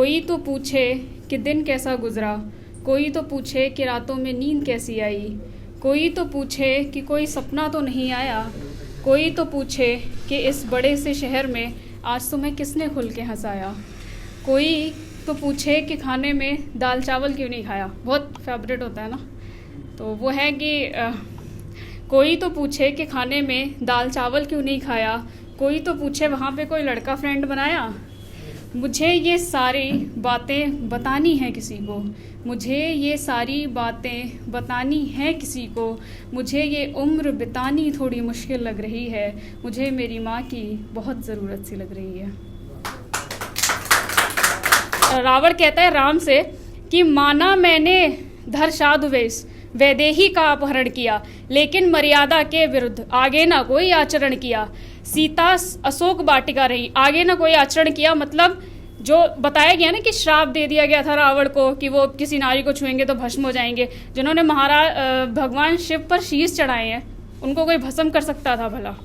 कोई तो पूछे कि दिन कैसा गुजरा, कोई तो पूछे कि रातों में नींद कैसी आई, कोई तो पूछे कि कोई सपना तो नहीं आया, कोई तो पूछे कि इस बड़े से शहर में आज तुम्हें किसने खुल के हंसाया, कोई तो पूछे कि खाने में दाल चावल क्यों नहीं खाया। बहुत फेवरेट होता है ना। तो वो है कि कोई तो पूछे कि खाने में दाल चावल क्यों नहीं खाया, कोई तो पूछे वहाँ पे कोई लड़का फ्रेंड बनाया। मुझे ये सारी बातें बतानी हैं किसी को, मुझे ये सारी बातें बतानी हैं किसी को, मुझे ये उम्र बितानी थोड़ी मुश्किल लग रही है, मुझे मेरी माँ की बहुत ज़रूरत सी लग रही है। रावण कहता है राम से कि माना मैंने धर्षाधुवेश वैदेही का अपहरण किया, लेकिन मर्यादा के विरुद्ध आगे ना कोई आचरण किया। सीता अशोक वाटिका रही, आगे ना कोई आचरण किया। मतलब जो बताया गया ना कि श्राप दे दिया गया था रावण को कि वो किसी नारी को छुएंगे तो भस्म हो जाएंगे। जिन्होंने भगवान शिव पर शीश चढ़ाए हैं उनको कोई भस्म कर सकता था भला।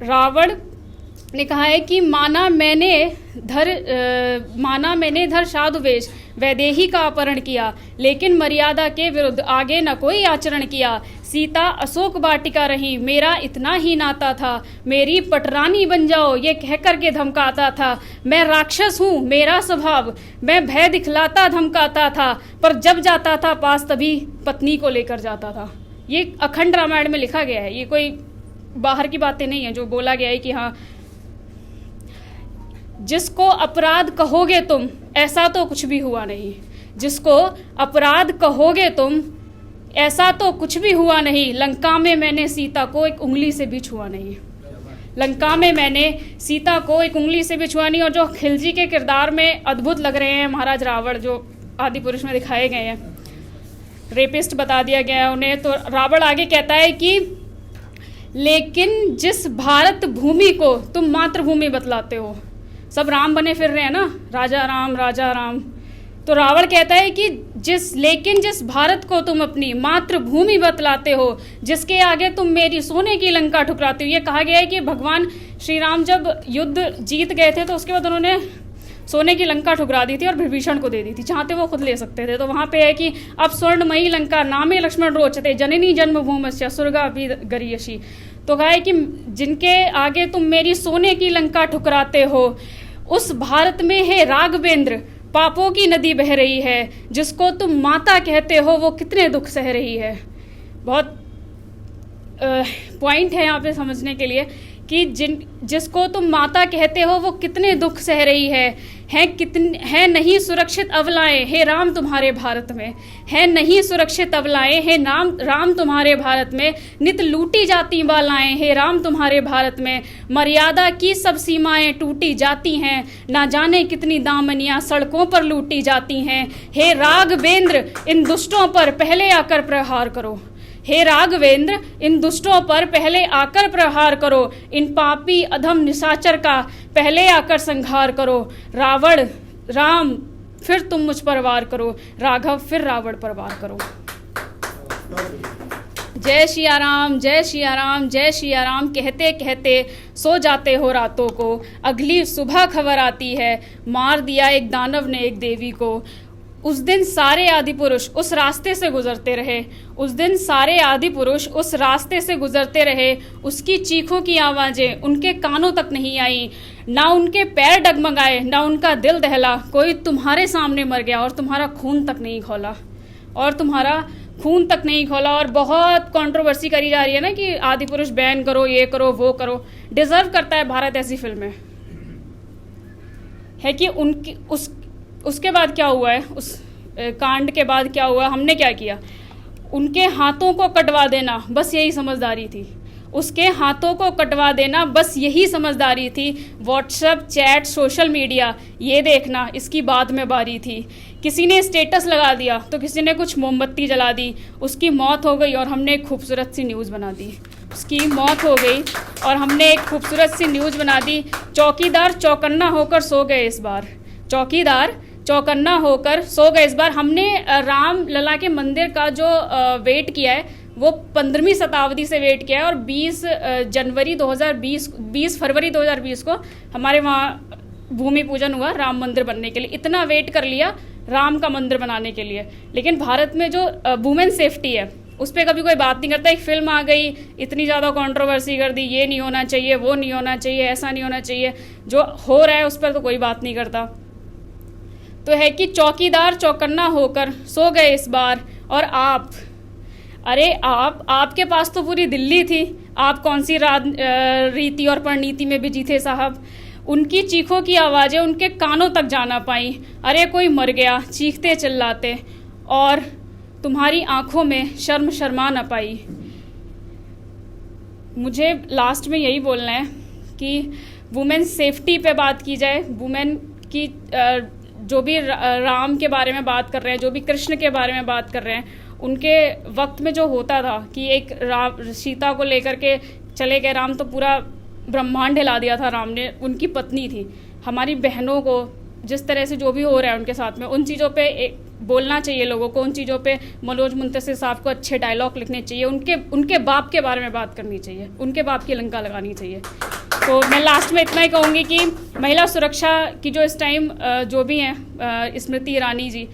रावण ने कहा है कि माना मैंने धर्षाधुवेश वैदेही का अपहरण किया, लेकिन मर्यादा के विरुद्ध आगे न कोई आचरण किया। सीता अशोक वाटिका रही, मेरा इतना ही नाता था, मेरी पटरानी बन जाओ ये कह करके धमकाता था। मैं राक्षस हूँ मेरा स्वभाव, मैं भय दिखलाता धमकाता था, पर जब जाता था पास तभी पत्नी को लेकर जाता था। ये अखंड रामायण में लिखा गया है, ये कोई बाहर की बातें नहीं है जो बोला गया है कि हाँ जिसको अपराध कहोगे तुम ऐसा तो कुछ भी हुआ नहीं, जिसको अपराध कहोगे तुम ऐसा तो कुछ भी हुआ नहीं। लंका में मैंने सीता को एक उंगली से भी छुआ नहीं, लंका में मैंने सीता को एक उंगली से भी छुआ नहीं। और जो खिलजी के किरदार में अद्भुत लग रहे हैं महाराज रावण, जो आदि पुरुष में दिखाए गए हैं, रेपिस्ट बता दिया गया है उन्हें। तो रावण आगे कहता है कि लेकिन जिस भारत भूमि को तुम मातृभूमि बतलाते हो, सब राम बने फिर रहे हैं ना, राजा राम। तो रावण कहता है कि जिस भारत को तुम अपनी मातृभूमि बतलाते हो, जिसके आगे तुम मेरी सोने की लंका ठुकराते हो। ये कहा गया है कि भगवान श्री राम जब युद्ध जीत गए थे तो उसके बाद उन्होंने सोने की लंका ठुकरा दी थी और विभीषण को दे दी थी, चाहते वो खुद ले सकते थे। तो वहाँ पे है कि अब स्वर्णमयी लंका नामे लक्ष्मण रोचते जननी जन्मभूमस्य स्वर्गापि गरीयसी। तो कहा है कि जिनके आगे तुम मेरी सोने की लंका ठुकराते हो, उस भारत में है राघवेंद्र, पापों की नदी बह रही है, जिसको तुम माता कहते हो वो कितने दुख सह रही है। बहुत पॉइंट है यहाँ पे समझने के लिए कि जिसको तुम माता कहते हो वो कितने दुख सह रही है नहीं सुरक्षित अबलाएं हे राम तुम्हारे भारत में, है नहीं सुरक्षित अबलाएं हे राम तुम्हारे भारत में, नित लूटी जाती बालाएं हे राम तुम्हारे भारत में, मर्यादा की सब सीमाएं टूटी जाती हैं, ना जाने कितनी दामनियां सड़कों पर लूटी जाती हैं। हे राघवेंद्र इन दुष्टों पर पहले आकर प्रहार करो, हे राघवेंद्र इन दुष्टों पर पहले आकर प्रहार करो, इन पापी अधम निशाचर का पहले आकर संहार करो। रावण राम फिर तुम मुझ पर वार करो, राघव फिर रावण पर वार करो। जय सिया राम, जय सिया राम, जय सिया राम कहते कहते सो जाते हो रातों को, अगली सुबह खबर आती है मार दिया एक दानव ने एक देवी को। उस दिन सारे आदि पुरुष उस रास्ते से गुजरते रहे, उस दिन सारे आदि पुरुष उस रास्ते से गुजरते रहे। उसकी चीखों की आवाज़ें उनके कानों तक नहीं आई, ना उनके पैर डगमगाए, ना उनका दिल दहला। कोई तुम्हारे सामने मर गया और तुम्हारा खून तक नहीं खौला, और तुम्हारा खून तक नहीं खोला। और बहुत कंट्रोवर्सी करी जा रही है ना कि आदि पुरुष बैन करो, ये करो, वो करो। डिजर्व करता है भारत ऐसी फिल्में है कि उनकी उसके बाद क्या हुआ है, उस कांड के बाद क्या हुआ, हमने क्या किया। उनके हाथों को कटवा देना बस यही समझदारी थी, उसके हाथों को कटवा देना बस यही समझदारी थी। व्हाट्सएप चैट सोशल मीडिया ये देखना इसकी बाद में बारी थी। किसी ने स्टेटस लगा दिया तो किसी ने कुछ मोमबत्ती जला दी, उसकी मौत हो गई और हमने एक खूबसूरत सी न्यूज़ बना दी। उसकी मौत हो गई और हमने एक खूबसूरत सी न्यूज़ बना दी। चौकीदार चौकन्ना होकर सो गए इस बार, चौकीदार चौकन्ना होकर सो गए इस बार। हमने राम लला के मंदिर का जो वेट किया है वो 15वीं शताब्दी से वेट किया है, और 20 फरवरी 2020 को हमारे वहाँ भूमि पूजन हुआ राम मंदिर बनने के लिए, इतना वेट कर लिया राम का मंदिर बनाने के लिए, लेकिन भारत में जो वुमेन सेफ्टी है उस पर कभी कोई बात नहीं करता। एक फिल्म आ गई, इतनी ज़्यादा कंट्रोवर्सी कर दी, ये नहीं होना चाहिए, वो नहीं होना चाहिए, ऐसा नहीं होना चाहिए, जो हो रहा है उस पर तो कोई बात नहीं करता। तो है कि चौकीदार चौकन्ना होकर सो गए इस बार, और आप, अरे आपके पास तो पूरी दिल्ली थी, आप कौन सी रीति और परिणीति में बिजी थे साहब। उनकी चीखों की आवाज़ें उनके कानों तक जाना पाई। अरे कोई मर गया, चीखते चिल्लाते, और तुम्हारी आंखों में शर्म शर्मा न पाई। मुझे लास्ट में यही बोलना है कि वुमेन सेफ्टी पे बात की जाए, वुमेन की जो भी राम के बारे में बात कर रहे हैं, जो भी कृष्ण के बारे में बात कर रहे हैं, उनके वक्त में जो होता था कि एक सीता को लेकर के चले गए राम, तो पूरा ब्रह्मांड हिला दिया था राम ने। उनकी पत्नी थी। हमारी बहनों को जिस तरह से जो भी हो रहा है उनके साथ में, उन चीज़ों पे बोलना चाहिए लोगों को, उन चीज़ों पे मनोज मुंतशिर साहब को अच्छे डायलॉग लिखने चाहिए, उनके बाप के बारे में बात करनी चाहिए, उनके बाप की लंका लगानी चाहिए। तो मैं लास्ट में इतना ही कहूँगी कि महिला सुरक्षा की जो इस टाइम जो भी हैं स्मृति ईरानी जी,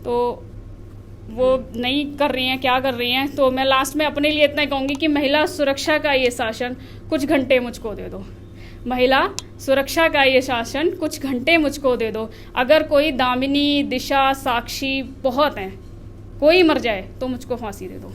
तो वो नहीं कर रही हैं, क्या कर रही हैं, तो मैं लास्ट में अपने लिए इतना ही कहूँगी कि महिला सुरक्षा का ये शासन कुछ घंटे मुझको दे दो। महिला सुरक्षा का ये शासन कुछ घंटे मुझको दे दो। अगर कोई दामिनी, दिशा, साक्षी बहुत हैं, कोई मर जाए तो मुझको फांसी दे दो।